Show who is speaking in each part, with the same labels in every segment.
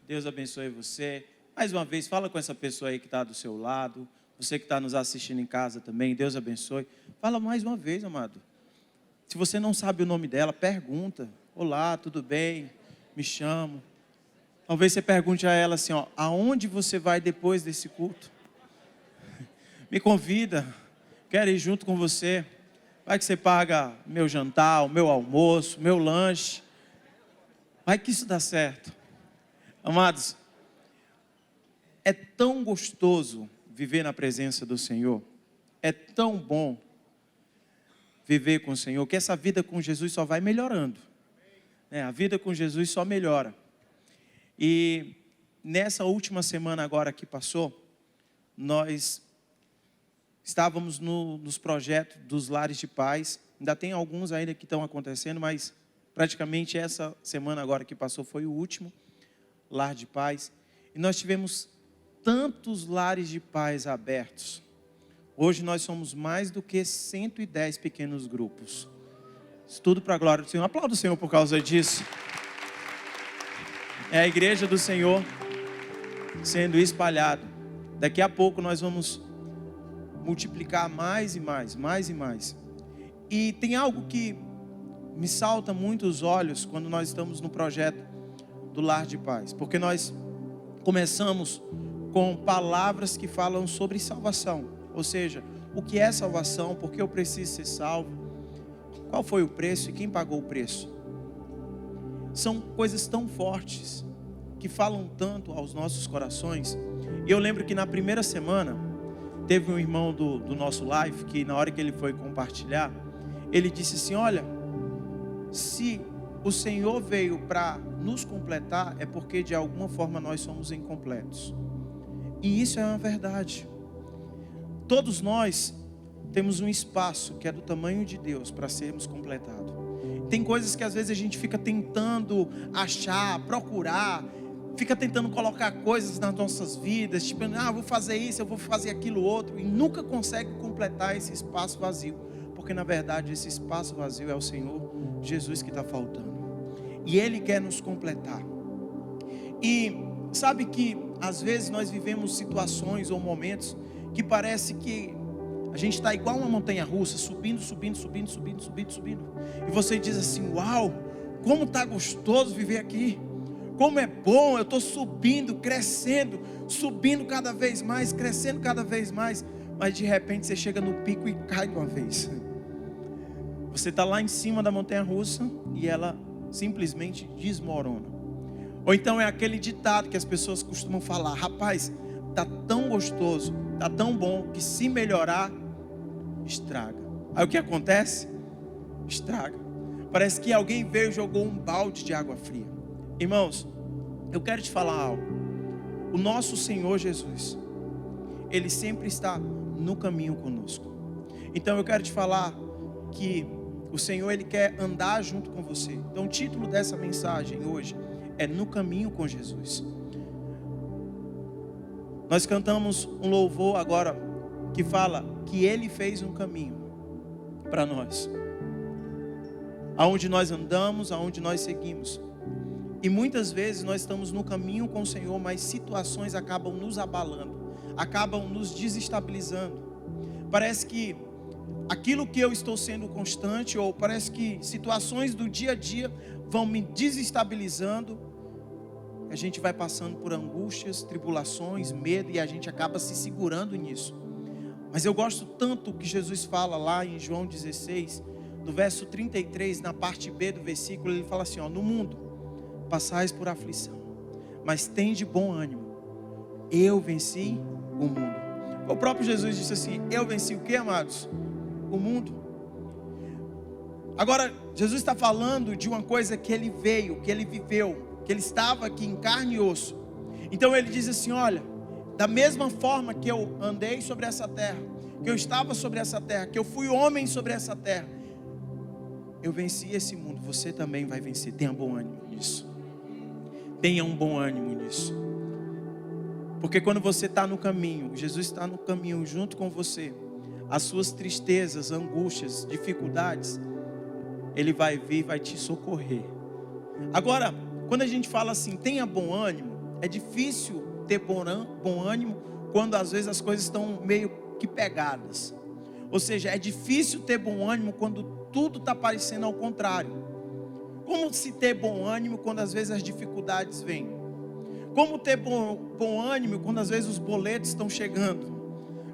Speaker 1: Deus abençoe você. Mais uma vez, fala com essa pessoa aí que está do seu lado. Você que está nos assistindo em casa também, Deus abençoe. Fala mais uma vez, amado. Se você não sabe o nome dela, pergunta. Olá, tudo bem? Me chamo. Talvez você pergunte a ela assim, aonde você vai depois desse culto? Me convida, quero ir junto com você. Vai que você paga meu jantar, o meu almoço, meu lanche. Vai que isso dá certo. Amados, é tão gostoso viver na presença do Senhor. É tão bom viver com o Senhor, que essa vida com Jesus só vai melhorando. A vida com Jesus só melhora. E nessa última semana agora que passou, nós estávamos nos projetos dos lares de paz. Ainda tem alguns ainda que estão acontecendo, mas praticamente essa semana agora que passou foi o último lar de paz. E nós tivemos tantos lares de paz abertos. Hoje nós somos mais do que 110 pequenos grupos. Isso tudo para a glória do Senhor. Aplauda o Senhor por causa disso. É a igreja do Senhor sendo espalhada. Daqui a pouco nós vamos multiplicar mais e mais, mais e mais. E tem algo que me salta muito os olhos quando nós estamos no projeto do Lar de Paz. Porque nós começamos com palavras que falam sobre salvação. Ou seja, o que é salvação, por que eu preciso ser salvo, qual foi o preço e quem pagou o preço. São coisas tão fortes, que falam tanto aos nossos corações. E eu lembro que na primeira semana, teve um irmão do nosso live, que na hora que ele foi compartilhar, ele disse assim, olha, se o Senhor veio para nos completar, é porque de alguma forma nós somos incompletos. E isso é uma verdade. Todos nós temos um espaço que é do tamanho de Deus para sermos completados. Tem coisas que às vezes a gente fica tentando achar, procurar, fica tentando colocar coisas nas nossas vidas, tipo, eu vou fazer isso, eu vou fazer aquilo outro, e nunca consegue completar esse espaço vazio, porque na verdade esse espaço vazio é o Senhor Jesus que está faltando, e Ele quer nos completar. E sabe que às vezes nós vivemos situações ou momentos que parece que a gente está igual uma montanha russa, subindo, e você diz assim, uau, como está gostoso viver aqui, como é bom, eu estou subindo, crescendo, subindo cada vez mais, crescendo cada vez mais, mas de repente você chega no pico e cai de uma vez. Você está lá em cima da montanha russa e ela simplesmente desmorona. Ou então é aquele ditado que as pessoas costumam falar, rapaz, está tão gostoso, está tão bom, que se melhorar, estraga. Aí o que acontece? Estraga. Parece que alguém veio e jogou um balde de água fria. Irmãos, eu quero te falar algo. O nosso Senhor Jesus, Ele sempre está no caminho conosco. Então eu quero te falar que o Senhor, Ele quer andar junto com você. Então o título dessa mensagem hoje é No Caminho com Jesus. Nós cantamos um louvor agora que fala que Ele fez um caminho para nós, aonde nós andamos, aonde nós seguimos. E muitas vezes nós estamos no caminho com o Senhor, mas situações acabam nos abalando, acabam nos desestabilizando. Parece que aquilo que eu estou sendo constante, ou parece que situações do dia a dia vão me desestabilizando. A gente vai passando por angústias, tribulações, medo, e a gente acaba se segurando nisso. Mas eu gosto tanto que Jesus fala lá em João 16, no verso 33, na parte B do versículo, ele fala assim, no mundo passais por aflição, mas tende bom ânimo, eu venci o mundo. O próprio Jesus disse assim, eu venci o que, amados? O mundo. Agora, Jesus está falando de uma coisa que Ele veio, que Ele viveu, que Ele estava aqui em carne e osso. Então Ele diz assim, olha, da mesma forma que eu andei sobre essa terra, que eu estava sobre essa terra, que eu fui homem sobre essa terra, eu venci esse mundo, você também vai vencer. Tenha bom ânimo nisso. Tenha um bom ânimo nisso. Porque quando você está no caminho, Jesus está no caminho junto com você, as suas tristezas, angústias, dificuldades, Ele vai vir e vai te socorrer. Agora, quando a gente fala assim, tenha bom ânimo, É difícil ter bom ânimo quando às vezes as coisas estão meio que pegadas. Ou seja, é difícil ter bom ânimo quando tudo está parecendo ao contrário. Como se ter bom ânimo quando às vezes as dificuldades vêm? Como ter bom ânimo quando às vezes os boletos estão chegando?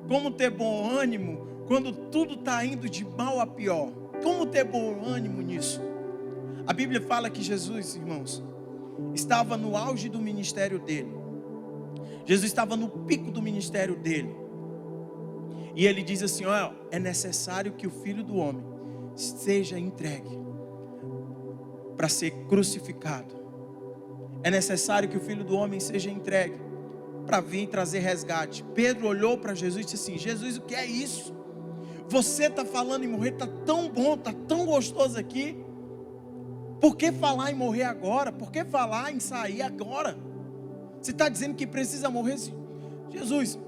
Speaker 1: Como ter bom ânimo quando tudo está indo de mal a pior? Como ter bom ânimo nisso? A Bíblia fala que Jesus, irmãos, estava no auge do ministério dele. Jesus estava no pico do ministério dele. E ele diz assim: ó, é necessário que o Filho do Homem seja entregue para ser crucificado. É necessário que o Filho do Homem seja entregue para vir trazer resgate. Pedro olhou para Jesus e disse assim: Jesus, o que é isso? Você está falando em morrer, está tão bom, está tão gostoso aqui. Por que falar em morrer agora? Por que falar em sair agora? Você está dizendo que precisa morrer? Jesus,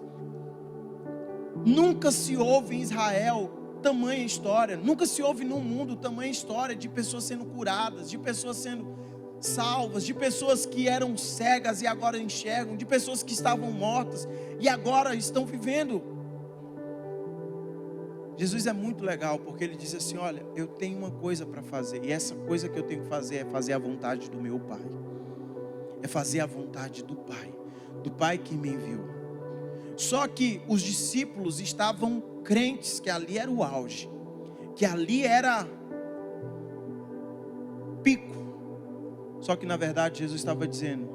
Speaker 1: nunca se ouve em Israel tamanha história. Nunca se ouve no mundo tamanha história de pessoas sendo curadas, de pessoas sendo salvas, de pessoas que eram cegas e agora enxergam, de pessoas que estavam mortas e agora estão vivendo. Jesus é muito legal, porque ele diz assim: olha, eu tenho uma coisa para fazer, e essa coisa que eu tenho que fazer é fazer a vontade do meu Pai. É fazer a vontade do Pai que me enviou. Só que os discípulos estavam crentes que ali era o auge, que ali era pico. Só que na verdade Jesus estava dizendo: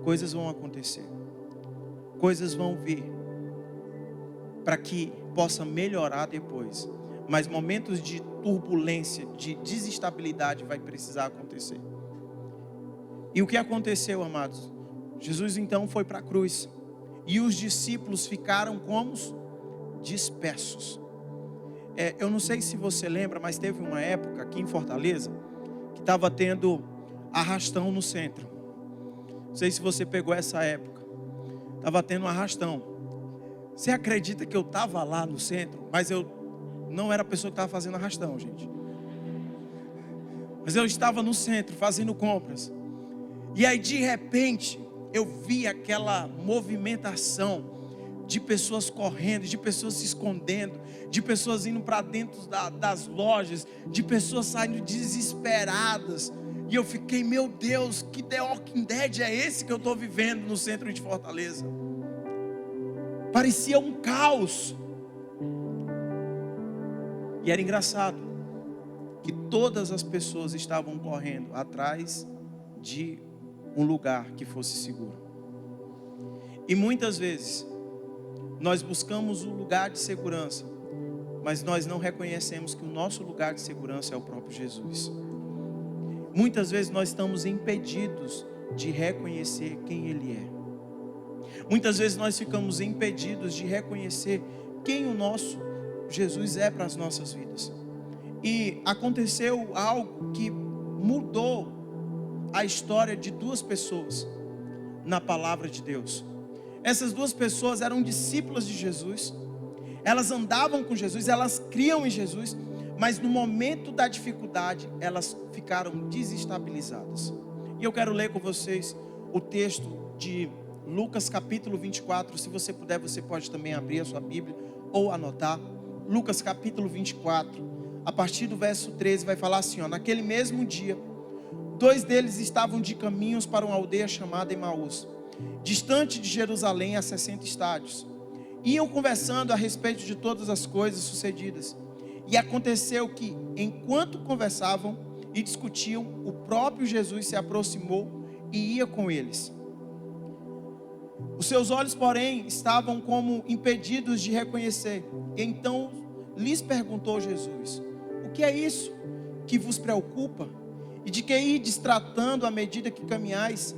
Speaker 1: coisas vão acontecer, coisas vão vir, para que possa melhorar depois. Mas momentos de turbulência, de desestabilidade vai precisar acontecer. E o que aconteceu, amados? Jesus então foi para a cruz. E os discípulos ficaram como dispersos. Eu não sei se você lembra, mas teve uma época aqui em Fortaleza que estava tendo arrastão no centro. Não sei se você pegou essa época. Estava tendo um arrastão. Você acredita que eu estava lá no centro, mas eu não era a pessoa que estava fazendo arrastão, gente. Mas eu estava no centro fazendo compras. E aí de repente eu vi aquela movimentação de pessoas correndo, de pessoas se escondendo, de pessoas indo para dentro das lojas, de pessoas saindo desesperadas. E eu fiquei: meu Deus, que The Walking Dead é esse que eu estou vivendo no centro de Fortaleza? Parecia um caos. E era engraçado que todas as pessoas estavam correndo atrás de um lugar que fosse seguro. E muitas vezes nós buscamos um lugar de segurança, mas nós não reconhecemos que o nosso lugar de segurança é o próprio Jesus. Muitas vezes nós estamos impedidos de reconhecer quem Ele é. Muitas vezes nós ficamos impedidos de reconhecer quem o nosso Jesus é para as nossas vidas. E aconteceu algo que mudou a história de duas pessoas na palavra de Deus. Essas duas pessoas eram discípulas de Jesus. Elas andavam com Jesus, elas criam em Jesus, mas no momento da dificuldade elas ficaram desestabilizadas. E eu quero ler com vocês o texto de Lucas capítulo 24, se você puder, você pode também abrir a sua Bíblia ou anotar. Lucas capítulo 24, a partir do verso 13, vai falar assim: naquele mesmo dia, dois deles estavam de caminhos para uma aldeia chamada Emaús, distante de Jerusalém a 60 estádios. Iam conversando a respeito de todas as coisas sucedidas. E aconteceu que, enquanto conversavam e discutiam, o próprio Jesus se aproximou e ia com eles. Os seus olhos, porém, estavam como impedidos de reconhecer. Então lhes perguntou Jesus: o que é isso que vos preocupa? E de que ides tratando à medida que caminhais?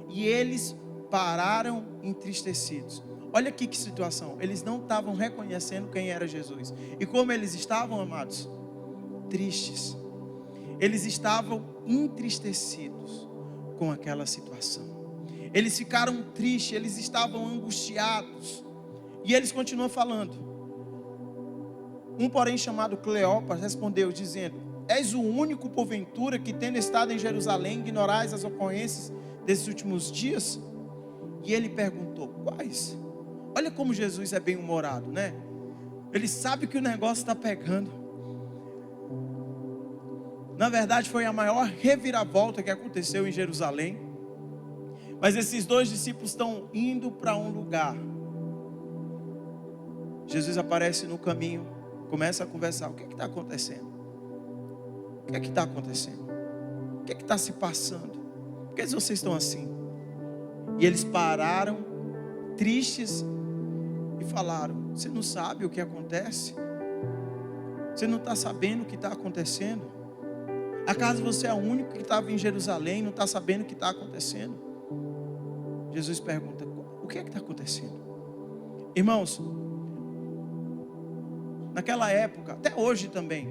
Speaker 1: E eles pararam entristecidos. Olha aqui que situação. Eles não estavam reconhecendo quem era Jesus. E como eles estavam, amados? Tristes. Eles estavam entristecidos com aquela situação. Eles ficaram tristes, eles estavam angustiados. E eles continuam falando. Um, porém, chamado Cleopas, respondeu, dizendo: és o único, porventura, que tendo estado em Jerusalém, ignorais as ocorrências desses últimos dias? E ele perguntou: quais? Olha como Jesus é bem-humorado, né? Ele sabe que o negócio está pegando. Na verdade, foi a maior reviravolta que aconteceu em Jerusalém. Mas esses dois discípulos estão indo para um lugar. Jesus aparece no caminho, começa a conversar. O que está acontecendo? O que está acontecendo? O que está se passando? Por que vocês estão assim? E eles pararam, tristes, e falaram: você não sabe o que acontece? Você não está sabendo o que está acontecendo? Acaso você é o único que estava em Jerusalém e não está sabendo o que está acontecendo? Jesus pergunta: o que é que está acontecendo? Irmãos, naquela época, até hoje também,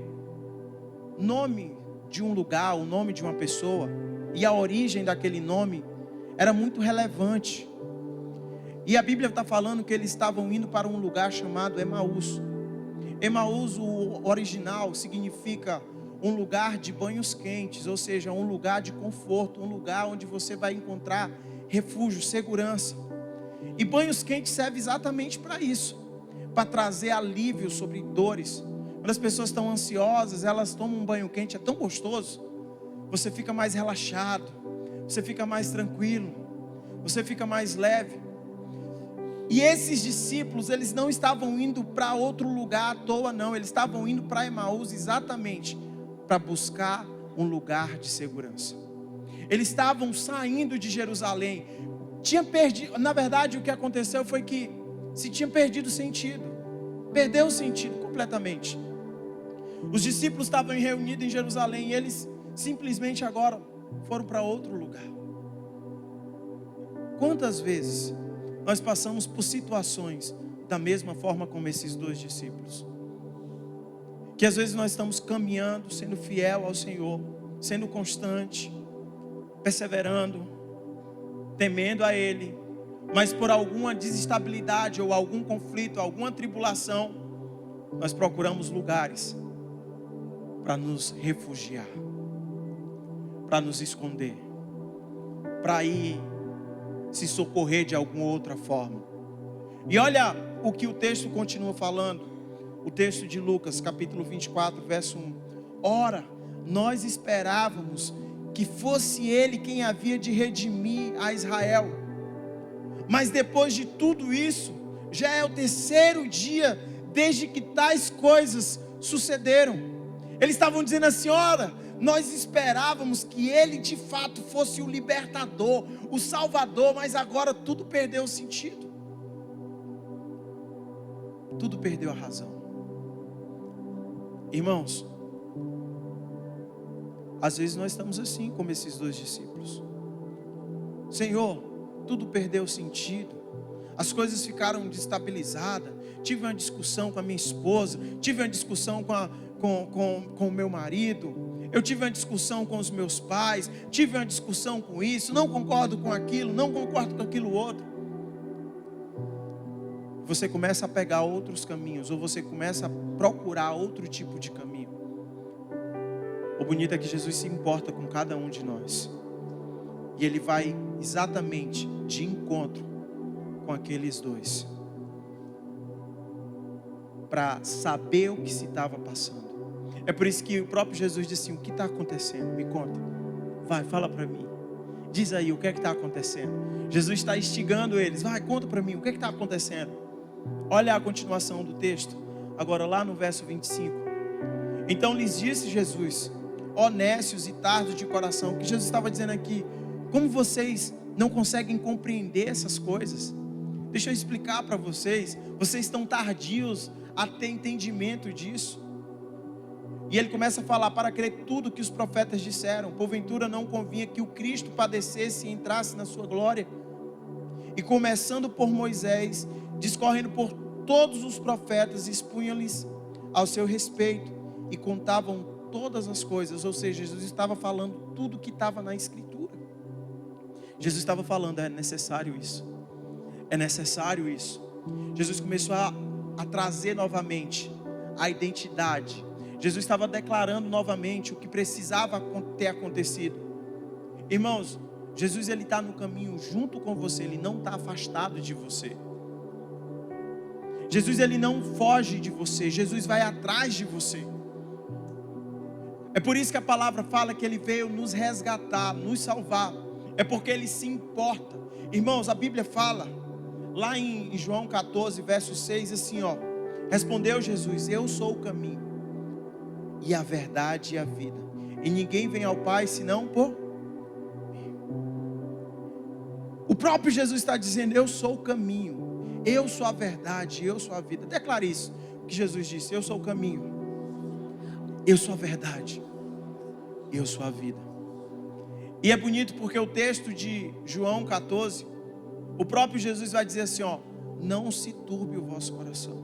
Speaker 1: nome de um lugar, o nome de uma pessoa e a origem daquele nome era muito relevante. E a Bíblia está falando que eles estavam indo para um lugar chamado Emaús. Emaús, o original, significa um lugar de banhos quentes, ou seja, um lugar de conforto, um lugar onde você vai encontrar refúgio, segurança. E banhos quentes serve exatamente para isso, para trazer alívio sobre dores. Quando as pessoas estão ansiosas, elas tomam um banho quente, é tão gostoso. Você fica mais relaxado, você fica mais tranquilo, você fica mais leve. E esses discípulos, eles não estavam indo para outro lugar à toa, não. Eles estavam indo para Emaús exatamente para buscar um lugar de segurança. Eles estavam saindo de Jerusalém. Tinha perdido, na verdade, o que aconteceu foi que se tinha perdido o sentido. Perdeu o sentido completamente. Os discípulos estavam reunidos em Jerusalém e eles simplesmente agora foram para outro lugar. Quantas vezes nós passamos por situações da mesma forma como esses dois discípulos? Que às vezes nós estamos caminhando, sendo fiel ao Senhor, sendo constante, perseverando, temendo a Ele, mas por alguma desestabilidade ou algum conflito, alguma tribulação, nós procuramos lugares para nos refugiar, para nos esconder, para ir se socorrer de alguma outra forma. E olha o que o texto continua falando, o texto de Lucas, capítulo 24, verso 1. Ora, nós esperávamos que fosse Ele quem havia de redimir a Israel. Mas depois de tudo isso, já é o terceiro dia desde que tais coisas sucederam. Eles estavam dizendo assim: ora, nós esperávamos que Ele de fato fosse o libertador, o salvador, mas agora tudo perdeu o sentido. Tudo perdeu a razão. Irmãos, às vezes nós estamos assim como esses dois discípulos. Senhor, tudo perdeu o sentido. As coisas ficaram destabilizadas. Tive uma discussão com a minha esposa, tive uma discussão com o meu marido, eu tive uma discussão com os meus pais, tive uma discussão com isso, não concordo com aquilo, não concordo com aquilo outro. Você começa a pegar outros caminhos, ou você começa a procurar outro tipo de caminho. O bonito é que Jesus se importa com cada um de nós, e Ele vai exatamente de encontro com aqueles dois, para saber o que se estava passando. É por isso que o próprio Jesus disse assim: o que está acontecendo? Me conta, vai, fala para mim, diz aí o que é que está acontecendo. Jesus está instigando eles: vai, conta para mim, o que é que está acontecendo? Olha a continuação do texto, agora lá no verso 25. Então lhes disse Jesus: ó nécios e tardos de coração. O que Jesus estava dizendo aqui: como vocês não conseguem compreender essas coisas? Deixa eu explicar para vocês. Vocês estão tardios a ter entendimento disso. E ele começa a falar: para crer tudo que os profetas disseram, porventura não convinha que o Cristo padecesse e entrasse na sua glória. E começando por Moisés, discorrendo por todos os profetas, expunha-lhes ao seu respeito e contavam todas as coisas. Ou seja, Jesus estava falando tudo que estava na Escritura. Jesus estava falando: é necessário isso, é necessário isso. Jesus começou a trazer novamente a identidade. Jesus estava declarando novamente o que precisava ter acontecido. Irmãos, Jesus, ele está no caminho junto com você, ele não está afastado de você. Jesus, ele não foge de você, Jesus vai atrás de você. É por isso que a palavra fala que ele veio nos resgatar, nos salvar. É porque ele se importa. Irmãos, a Bíblia fala, lá em João 14, verso 6, assim, ó. Respondeu Jesus: eu sou o caminho, e a verdade e a vida. E ninguém vem ao Pai senão por mim. O próprio Jesus está dizendo: eu sou o caminho, eu sou a verdade, eu sou a vida. Declare isso, que Jesus disse: eu sou o caminho, eu sou a verdade, eu sou a vida. E é bonito porque o texto de João 14, o próprio Jesus vai dizer assim, ó: não se turbe o vosso coração.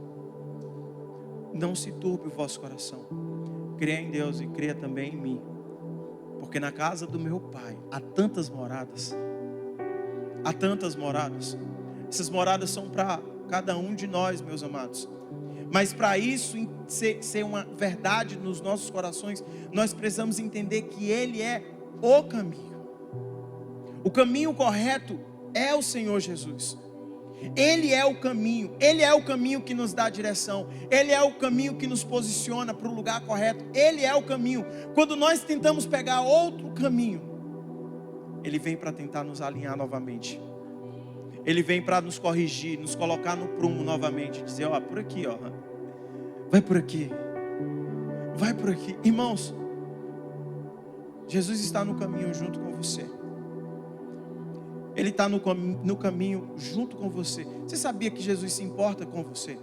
Speaker 1: Não se turbe o vosso coração. Creia em Deus e creia também em mim. Porque na casa do meu Pai há tantas moradas. Há tantas moradas. Essas moradas são para cada um de nós, meus amados. Mas para isso ser uma verdade nos nossos corações, nós precisamos entender que Ele é o caminho. O caminho correto é o Senhor Jesus. Ele é o caminho. Ele é o caminho que nos dá direção. Ele é o caminho que nos posiciona para o lugar correto. Ele é o caminho. Quando nós tentamos pegar outro caminho, Ele vem para tentar nos alinhar novamente. Ele vem para nos corrigir, nos colocar no prumo novamente, dizer: ó, por aqui, ó, vai por aqui, vai por aqui. Irmãos, Jesus está no caminho junto com você. Ele está no caminho junto com você. Você sabia que Jesus se importa com você?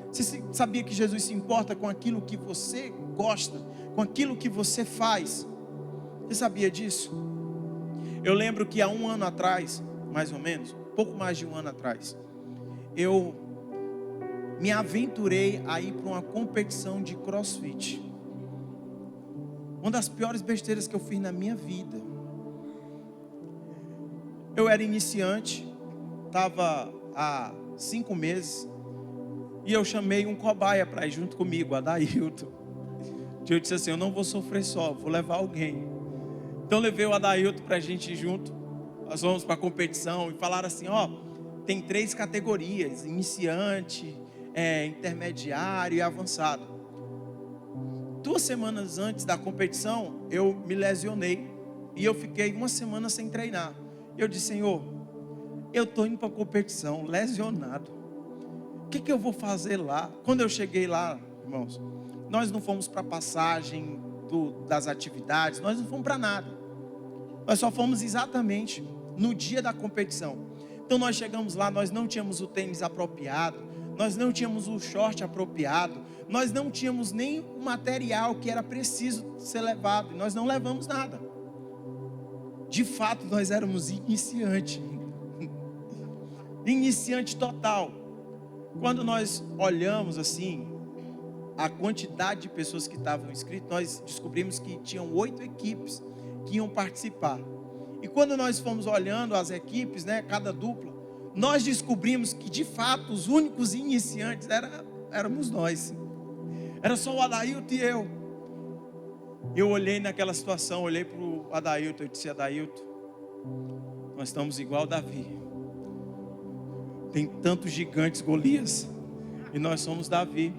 Speaker 1: Você sabia que Jesus se importa com aquilo que você gosta, com aquilo que você faz? Você sabia disso? Eu lembro que há um ano atrás, mais ou menos, pouco mais de um ano atrás, eu me aventurei a ir para uma competição de CrossFit. Uma das piores besteiras que eu fiz na minha vida. Eu era iniciante, estava há 5 meses, e eu chamei um cobaia para ir junto comigo, o Adailton. Eu disse assim: eu não vou sofrer só, vou levar alguém. Então levei o Adailton para a gente ir junto. Nós fomos para a competição e falaram assim: ó, tem 3 categorias: iniciante, intermediário e avançado. 2 semanas antes da competição, eu me lesionei e eu fiquei 1 semana sem treinar. Eu disse: Senhor, eu estou indo para a competição, lesionado. O que eu vou fazer lá? Quando eu cheguei lá, irmãos, nós não fomos para passagem das atividades, nós não fomos para nada. Nós só fomos exatamente no dia da competição. Então nós chegamos lá, nós não tínhamos o tênis apropriado, nós não tínhamos o short apropriado, nós não tínhamos nem o material que era preciso ser levado, e nós não levamos nada. De fato, nós éramos iniciante total. Quando nós olhamos assim, a quantidade de pessoas que estavam inscritas, nós descobrimos que tinham 8 equipes que iam participar. E quando nós fomos olhando as equipes, né, cada dupla, nós descobrimos que de fato os únicos iniciantes éramos nós. Era só o Adailton e eu. Eu olhei naquela situação, olhei para o Adailton, eu disse: Adailton, nós estamos igual Davi. Tem tantos gigantes Golias, e nós somos Davi.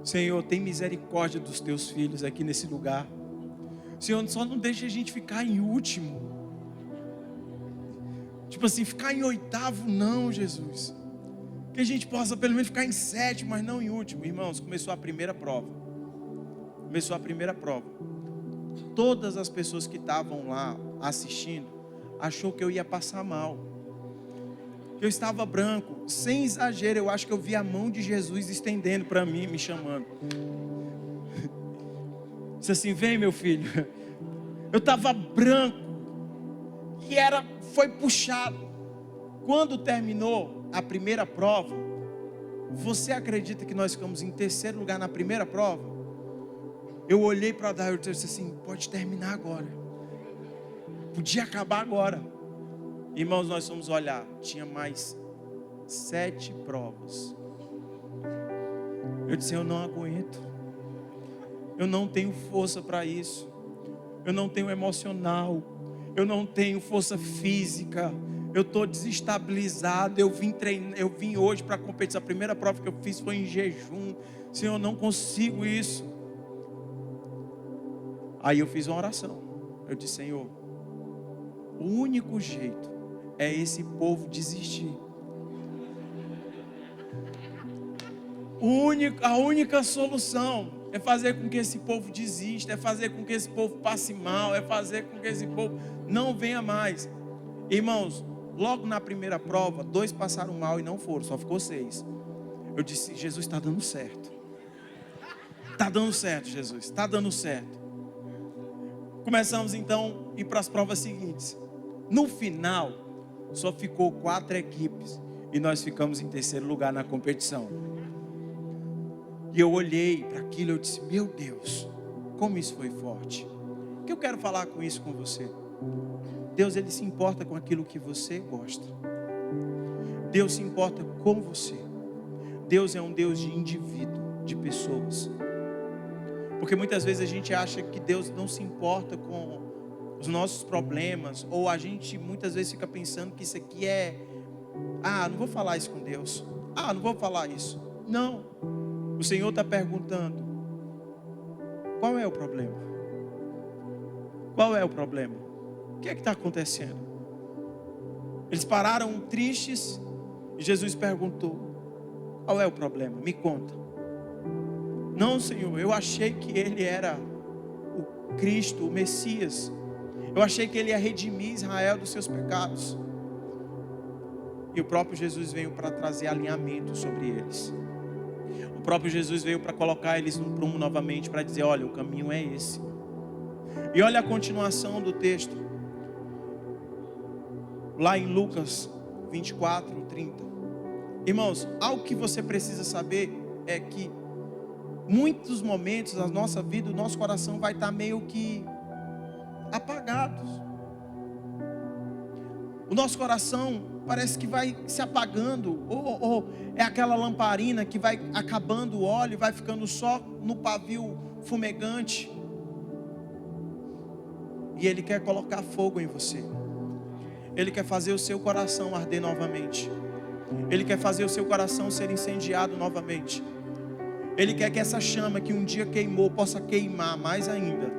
Speaker 1: Senhor, tem misericórdia dos teus filhos aqui nesse lugar. Senhor, só não deixa a gente ficar em último. Tipo assim, ficar em 8º não, Jesus. Que a gente possa pelo menos ficar em 7º, mas não em último. Irmãos, começou a primeira prova. Todas as pessoas que estavam lá assistindo achou que eu ia passar mal. Eu estava branco, sem exagero. Eu acho que eu vi a mão de Jesus estendendo para mim, me chamando. Disse assim: vem, meu filho. Eu estava branco e foi puxado. Quando terminou a primeira prova, você acredita que nós ficamos em 3º lugar na primeira prova? Eu olhei para dar e disse assim: pode terminar agora. Podia acabar agora. Irmãos, nós fomos olhar, tinha mais 7 provas. Eu disse: eu não aguento. Eu não tenho força para isso. Eu não tenho emocional. eu não tenho força física, eu estou desestabilizado, eu vim hoje para a competição, a primeira prova que eu fiz foi em jejum, Senhor, eu não consigo isso. Aí eu fiz uma oração, eu disse: Senhor, o único jeito é esse povo desistir. A única solução é fazer com que esse povo desista, é fazer com que esse povo passe mal, é fazer com que esse povo não venha mais. Irmãos, logo na primeira prova, 2 passaram mal e não foram, só ficou 6. Eu disse: Jesus, está dando certo. Está dando certo, Jesus, está dando certo. Começamos então a ir para as provas seguintes. No final, só ficou 4 equipes e nós ficamos em terceiro lugar na competição. E eu olhei para aquilo e eu disse: meu Deus, como isso foi forte. O que eu quero falar com isso com você? Deus, Ele se importa com aquilo que você gosta. Deus se importa com você. Deus é um Deus de indivíduo, de pessoas. Porque muitas vezes a gente acha que Deus não se importa com os nossos problemas, ou a gente muitas vezes fica pensando que isso aqui não vou falar isso com Deus. Não vou falar isso. Não. O Senhor está perguntando: qual é o problema? Qual é o problema? O que é que está acontecendo? Eles pararam tristes e Jesus perguntou: qual é o problema? Me conta. Não, Senhor, eu achei que Ele era o Cristo, o Messias. Eu achei que Ele ia redimir Israel dos seus pecados. E o próprio Jesus veio para trazer alinhamento sobre eles. O próprio Jesus veio para colocar eles no prumo novamente, para dizer: olha, o caminho é esse. E olha a continuação do texto, lá em Lucas 24, 30. Irmãos, algo que você precisa saber é que muitos momentos da nossa vida, o nosso coração vai estar meio que apagados. O nosso coração parece que vai se apagando, ou é aquela lamparina que vai acabando o óleo e vai ficando só no pavio fumegante. E Ele quer colocar fogo em você. Ele quer fazer o seu coração arder novamente. Ele quer fazer o seu coração ser incendiado novamente. Ele quer que essa chama que um dia queimou possa queimar mais ainda.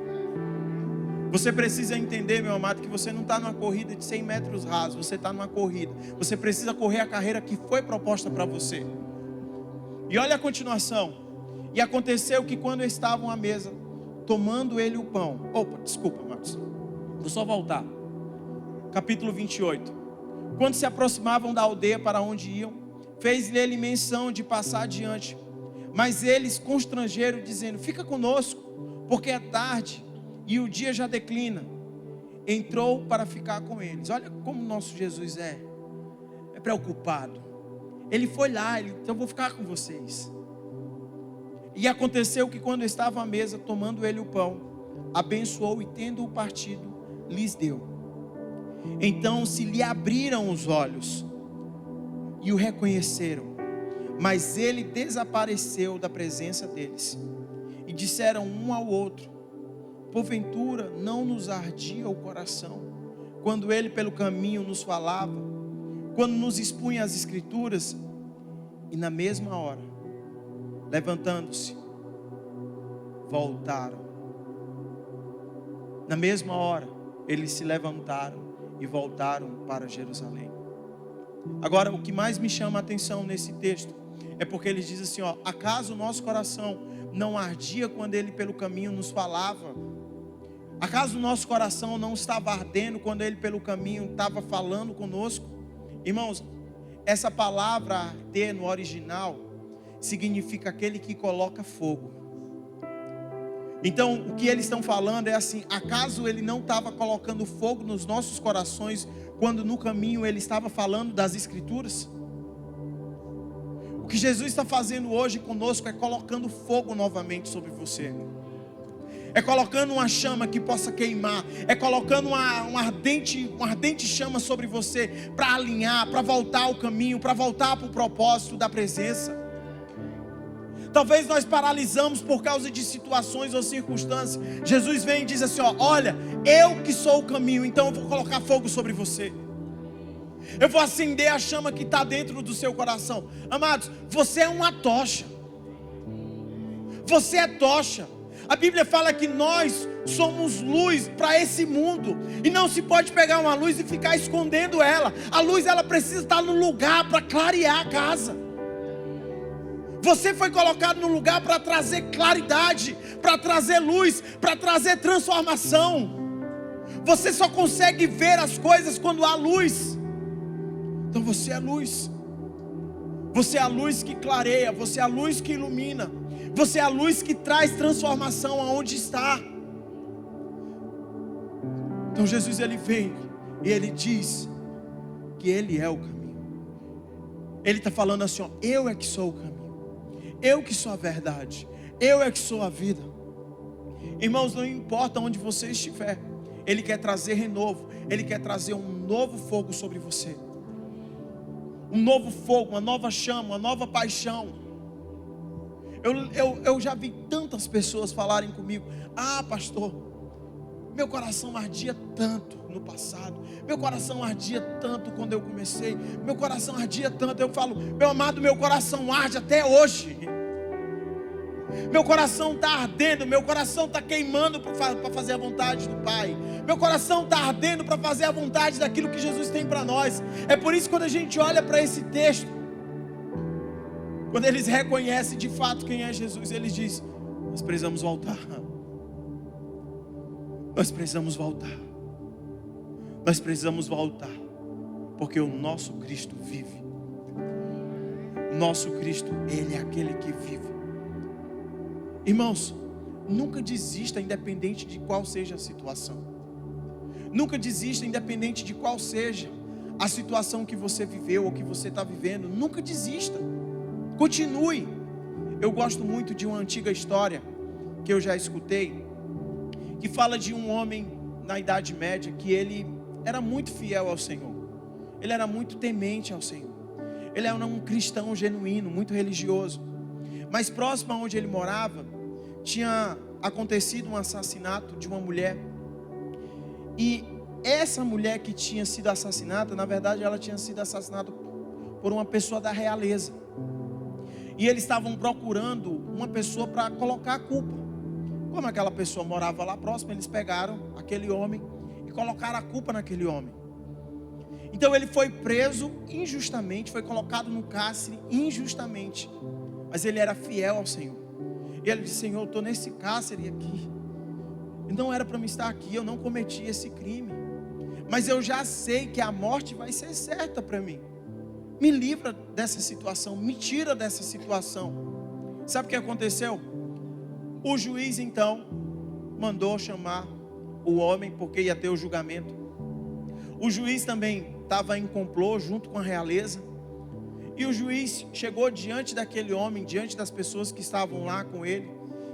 Speaker 1: Você precisa entender, meu amado, que você não está numa corrida de 100 metros rasos. Você está numa corrida. Você precisa correr a carreira que foi proposta para você. E olha a continuação. E aconteceu que quando estavam à mesa, tomando ele o pão. Desculpa, Marcos. Vou só voltar. Capítulo 28. Quando se aproximavam da aldeia para onde iam, fez-lhe menção de passar adiante. Mas eles constrangeram, dizendo: fica conosco, porque é tarde e o dia já declina. Entrou para ficar com eles. Olha como nosso Jesus é preocupado. Ele foi lá, então eu vou ficar com vocês. E aconteceu que quando estavam à mesa, tomando ele o pão, abençoou e tendo-o partido, lhes deu. Então se lhe abriram os olhos e o reconheceram, mas ele desapareceu da presença deles. E disseram um ao outro: porventura não nos ardia o coração, quando ele pelo caminho nos falava, quando nos expunha as escrituras? E na mesma hora, levantando-se, voltaram. Na mesma hora, eles se levantaram e voltaram para Jerusalém. Agora, o que mais me chama a atenção nesse texto é porque ele diz assim: acaso o nosso coração não ardia quando ele pelo caminho nos falava? Acaso o nosso coração não estava ardendo quando ele pelo caminho estava falando conosco? Irmãos, essa palavra arder no original significa aquele que coloca fogo. Então, o que eles estão falando é assim: acaso ele não estava colocando fogo nos nossos corações quando no caminho ele estava falando das escrituras? O que Jesus está fazendo hoje conosco é colocando fogo novamente sobre você. É colocando uma chama que possa queimar. É colocando uma ardente chama sobre você, para alinhar, para voltar ao caminho, para voltar para o propósito da presença. Talvez nós paralisamos por causa de situações ou circunstâncias. Jesus vem e diz assim, ó, olha, eu que sou o caminho, então eu vou colocar fogo sobre você. Eu vou acender a chama que está dentro do seu coração. Amados, você é uma tocha. Você é tocha. A Bíblia fala que nós somos luz para esse mundo. E não se pode pegar uma luz e ficar escondendo ela. A luz, ela precisa estar no lugar para clarear a casa. Você foi colocado no lugar para trazer claridade, para trazer luz, para trazer transformação. Você só consegue ver as coisas quando há luz. Então você é luz. Você é a luz que clareia, você é a luz que ilumina, você é a luz que traz transformação aonde está. Então Jesus, ele vem e ele diz que ele é o caminho. Ele está falando assim, ó, eu é que sou o caminho. Eu que sou a verdade, eu é que sou a vida. Irmãos, não importa onde você estiver, Ele quer trazer renovo, Ele quer trazer um novo fogo sobre você. Um novo fogo, uma nova chama, uma nova paixão. Eu já vi tantas pessoas falarem comigo, ah pastor, meu coração ardia tanto no passado, meu coração ardia tanto quando eu comecei, meu coração ardia tanto. Eu falo, meu amado, meu coração arde até hoje. Meu coração está ardendo, meu coração está queimando para fazer a vontade do Pai. Meu coração está ardendo para fazer a vontade daquilo que Jesus tem para nós. É por isso que quando a gente olha para esse texto, quando eles reconhecem de fato quem é Jesus, eles dizem, nós precisamos voltar. Nós precisamos voltar. Nós precisamos voltar. Porque o nosso Cristo vive. Nosso Cristo, Ele é aquele que vive. Irmãos, nunca desista, independente de qual seja a situação. Nunca desista, independente de qual seja a situação que você viveu ou que você está vivendo. Nunca desista. Continue. Eu gosto muito de uma antiga história que eu já escutei, que fala de um homem na Idade Média que ele era muito fiel ao Senhor. Ele era muito temente ao Senhor. Ele era um cristão genuíno, muito religioso. Mas próximo a onde ele morava, tinha acontecido um assassinato de uma mulher. E essa mulher que tinha sido assassinada, na verdade ela tinha sido assassinada por uma pessoa da realeza. E eles estavam procurando uma pessoa para colocar a culpa. Como aquela pessoa morava lá próximo, eles pegaram aquele homem e colocaram a culpa naquele homem. Então ele foi preso injustamente, foi colocado no cárcere injustamente. Mas ele era fiel ao Senhor. E ele disse, Senhor, eu estou nesse cárcere aqui. Não era para me estar aqui, eu não cometi esse crime. Mas eu já sei que a morte vai ser certa para mim. Me livra dessa situação, me tira dessa situação. Sabe o que aconteceu? O juiz então mandou chamar o homem, porque ia ter o julgamento. O juiz também estava em complô junto com a realeza. E o juiz chegou diante daquele homem, diante das pessoas que estavam lá com ele,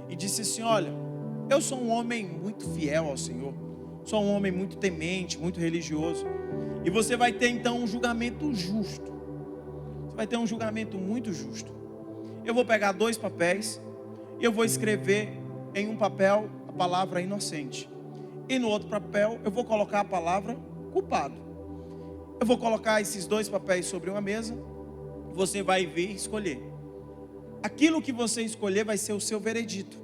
Speaker 1: e disse assim, olha, eu sou um homem muito fiel ao Senhor, sou um homem muito temente, muito religioso, e você vai ter então um julgamento justo. Você vai ter um julgamento muito justo. Eu vou pegar 2 papéis, e eu vou escrever em um papel a palavra inocente, e no outro papel eu vou colocar a palavra culpado. Eu vou colocar esses 2 papéis sobre uma mesa. Você vai vir escolher. Aquilo que você escolher vai ser o seu veredito.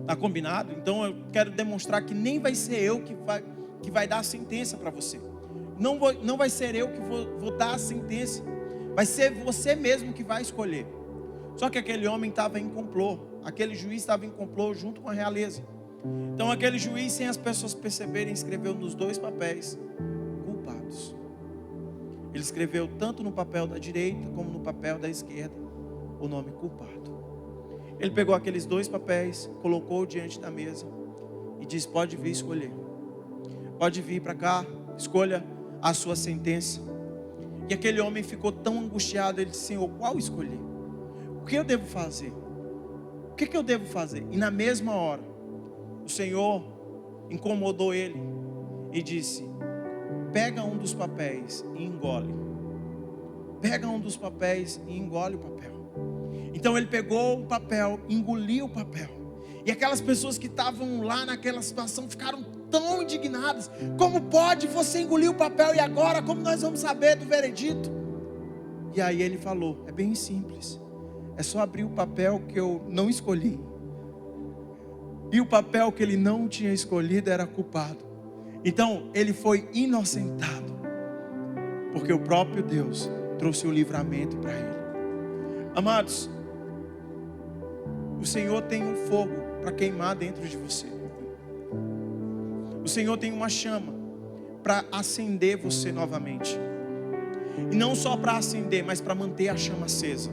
Speaker 1: Está combinado? Então eu quero demonstrar que nem vai ser eu que vai dar a sentença para você. Não vai ser eu que vou dar a sentença. Vai ser você mesmo que vai escolher. Só que aquele homem estava em complô. Aquele juiz estava em complô junto com a realeza. Então aquele juiz, sem as pessoas perceberem, escreveu nos 2 papéis culpados. Ele escreveu tanto no papel da direita como no papel da esquerda o nome culpado. Ele pegou aqueles 2 papéis, colocou diante da mesa e disse, pode vir escolher. Pode vir para cá, escolha a sua sentença. E aquele homem ficou tão angustiado, ele disse, Senhor, qual escolher? O que eu devo fazer? O que eu devo fazer? E na mesma hora, o Senhor incomodou ele e disse, pega um dos papéis e engole. Pega um dos papéis e engole o papel. Então ele pegou o papel, engoliu o papel. E aquelas pessoas que estavam lá naquela situação ficaram tão indignadas. Como pode você engolir o papel e agora como nós vamos saber do veredito? E aí ele falou, é bem simples. É só abrir o papel que eu não escolhi. E o papel que ele não tinha escolhido era culpado. Então ele foi inocentado. Porque o próprio Deus trouxe o livramento para ele. Amados, o Senhor tem um fogo para queimar dentro de você. O Senhor tem uma chama para acender você novamente. E não só para acender, mas para manter a chama acesa.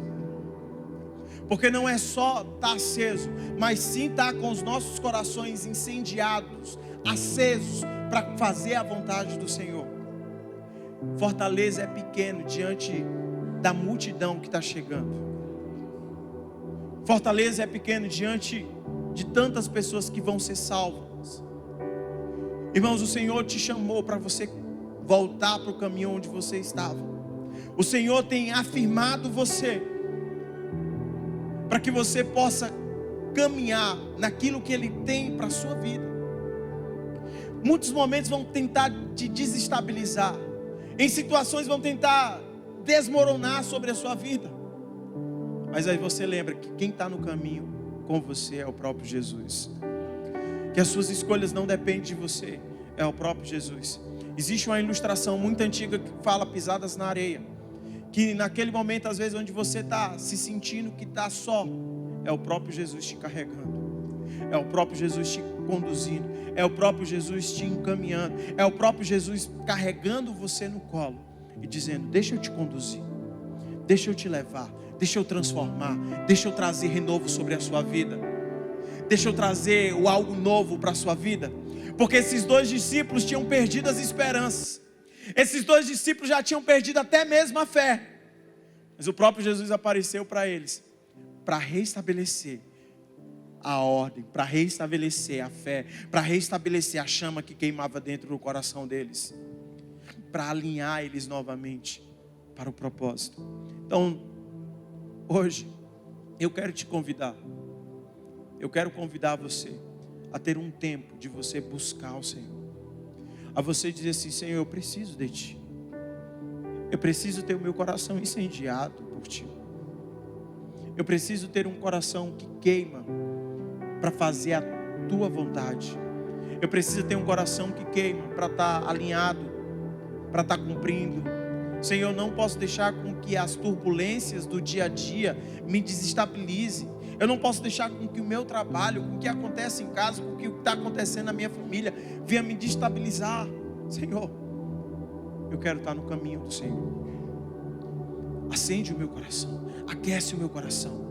Speaker 1: Porque não é só estar aceso, mas sim estar com os nossos corações incendiados, acesos, para fazer a vontade do Senhor. Fortaleza é pequeno diante da multidão que está chegando. Fortaleza é pequeno diante de tantas pessoas que vão ser salvas. Irmãos, o Senhor te chamou para você voltar para o caminho onde você estava. O Senhor tem afirmado você para que você possa caminhar naquilo que Ele tem para a sua vida. Muitos momentos vão tentar te desestabilizar. Em situações vão tentar desmoronar sobre a sua vida. Mas aí você lembra que quem está no caminho com você é o próprio Jesus. Que as suas escolhas não dependem de você, é o próprio Jesus. Existe uma ilustração muito antiga que fala pisadas na areia. Que naquele momento, às vezes, onde você está se sentindo que está só, é o próprio Jesus te carregando. É o próprio Jesus te conduzindo. É o próprio Jesus te encaminhando. É o próprio Jesus carregando você no colo e dizendo, deixa eu te conduzir. Deixa eu te levar. Deixa eu transformar. Deixa eu trazer renovo sobre a sua vida. Deixa eu trazer o algo novo para a sua vida. Porque esses dois discípulos tinham perdido as esperanças. Esses dois discípulos já tinham perdido até mesmo a fé. Mas o próprio Jesus apareceu para eles, para restabelecer a ordem, para restabelecer a fé, para restabelecer a chama que queimava dentro do coração deles, para alinhar eles novamente para o propósito. Então, hoje, eu quero te convidar, eu quero convidar você a ter um tempo de você buscar o Senhor. A você dizer assim, Senhor, eu preciso de Ti. Eu preciso ter o meu coração incendiado por Ti. Eu preciso ter um coração que queima para fazer a Tua vontade. Eu preciso ter um coração que queima para estar alinhado, para estar cumprindo. Senhor, eu não posso deixar com que as turbulências do dia a dia me desestabilizem. Eu não posso deixar com que o meu trabalho, com o que acontece em casa, com o que está acontecendo na minha família, venha me destabilizar. Senhor, eu quero estar no caminho do Senhor. Acende o meu coração, aquece o meu coração.